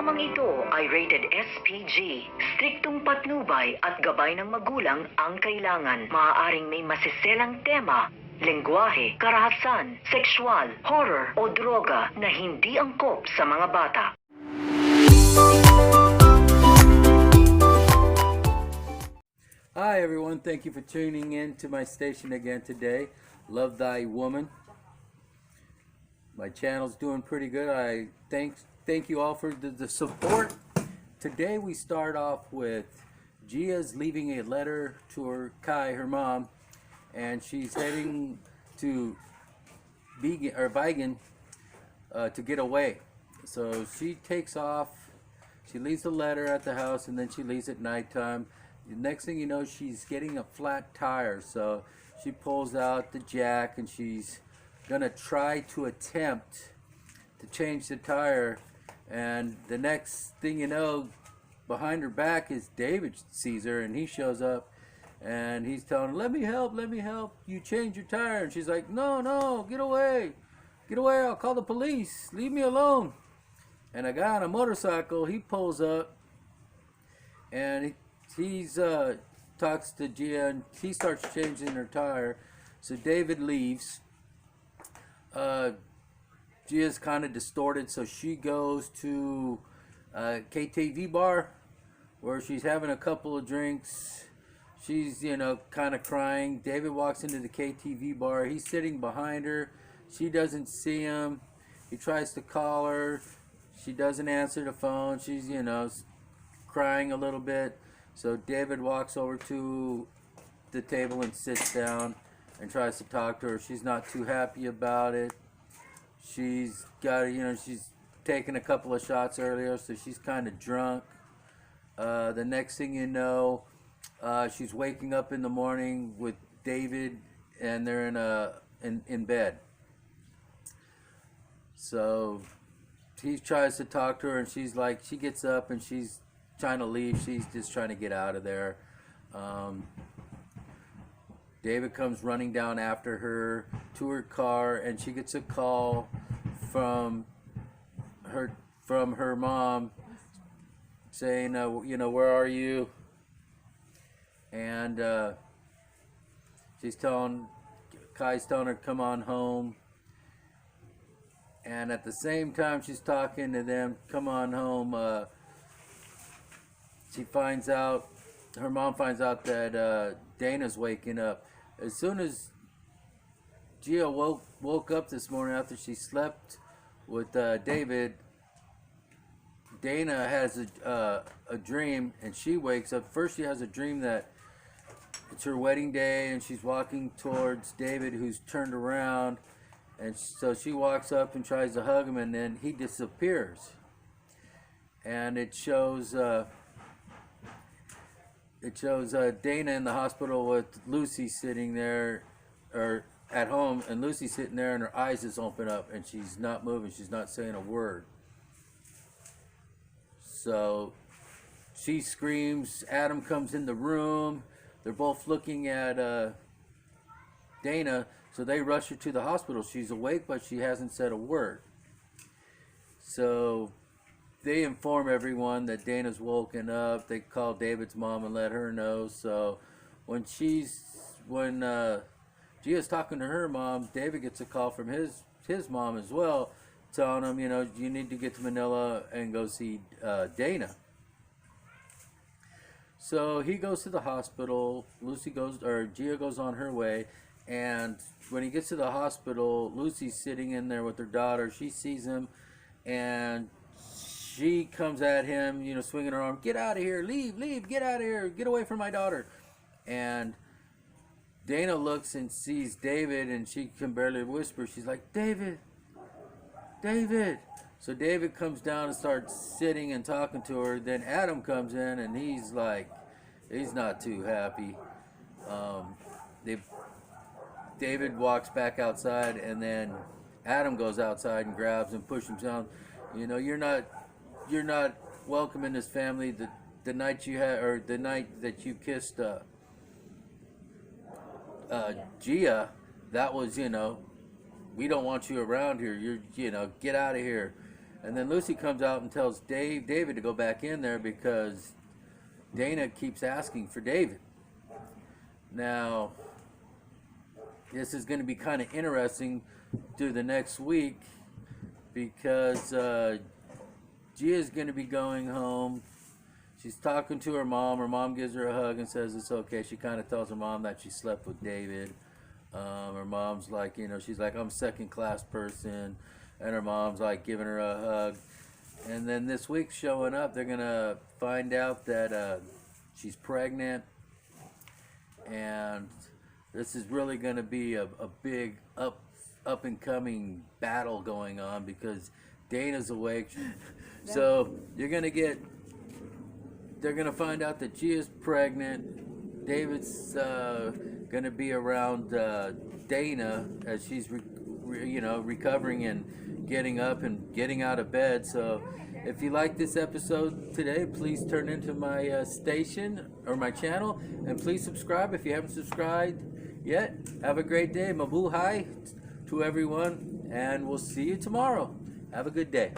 Programang ito ay rated SPG. Striktong patnubay at gabay ng magulang ang kailangan. Maaaring may masiselang tema, lengguwahe, karahasan, sexual, horror o droga na hindi angkop sa mga bata. Hi everyone, thank you for tuning in to my station again today. Love Thy Woman. My channel's doing pretty good. I thank you all for the support. Today we start off with Gia's leaving a letter to her her mom, and she's heading to Vigan to get away. So she takes off. She leaves the letter at the house, and then she leaves at nighttime. The next thing you know, she's getting a flat tire. So she pulls out the jack, and she's gonna try to attempt to change the tire, and the next thing you know, behind her back is David sees her, and he shows up and he's telling her, let me help you change your tire. And she's like, no, get away, I'll call the police, leave me alone. And a guy on a motorcycle, he pulls up, and he's talks to Gia, and he starts changing her tire. So David leaves. Gia's kind of distorted, so she goes to KTV bar where she's having a couple of drinks. She's, kind of crying. David walks into the KTV bar. He's sitting behind her. She doesn't see him. He tries to call her. She doesn't answer the phone. She's, crying a little bit. So David walks over to the table and sits down and tries to talk to her. She's not too happy about it. She's got, she's taken a couple of shots earlier, so she's kind of drunk. The next thing you know, she's waking up in the morning with David, and they're in bed. So he tries to talk to her, and she's like, she gets up and she's trying to leave. She's just trying to get out of there. David comes running down after her to her car, and she gets a call from her mom saying, where are you? And Kai's telling her, come on home. And at the same time she's talking to them, come on home, her mom finds out that Dana's waking up. As soon as Gia woke up this morning after she slept with David, Dana has a dream, and she wakes up. First she has a dream that it's her wedding day, and she's walking towards David, who's turned around, and so she walks up and tries to hug him, and then he disappears. And it shows Dana in the hospital with Lucy sitting there, or at home, and Lucy's sitting there, and her eyes just open up, and she's not moving. She's not saying a word. So she screams. Adam comes in the room. They're both looking at Dana, so they rush her to the hospital. She's awake, but she hasn't said a word. So they inform everyone that Dana's woken up. They call David's mom and let her know. So when Gia's talking to her mom, David gets a call from his mom as well, telling him, you need to get to Manila and go see Dana. So he goes to the hospital. Gia goes on her way, and when he gets to the hospital, Lucy's sitting in there with her daughter. She sees him, and she comes at him, swinging her arm. Get out of here! Leave! Get out of here! Get away from my daughter! And Dana looks and sees David, and she can barely whisper. She's like, David! So David comes down and starts sitting and talking to her. Then Adam comes in, and he's not too happy. David walks back outside, and then Adam goes outside and grabs and pushes him down. You're not welcome in this family. The night the night that you kissed Gia, that was, we don't want you around here. Get out of here. And then Lucy comes out and tells David to go back in there because Dana keeps asking for David. Now, this is going to be kind of interesting through the next week because Gia's going to be going home. She's talking to her mom. Her mom gives her a hug and says it's okay. She kind of tells her mom that she slept with David. Her mom's like, you know, she's like, I'm a second-class person. And her mom's like giving her a hug. And then this week showing up, they're going to find out that she's pregnant. And this is really going to be a big up-and-coming battle going on because Dana's awake. So you're going to get, they're going to find out that Gia's pregnant. David's going to be around Dana as she's, recovering and getting up and getting out of bed. So if you like this episode today, please turn into my station or my channel, and please subscribe if you haven't subscribed yet. Have a great day. Mabuhay to everyone, and we'll see you tomorrow. Have a good day.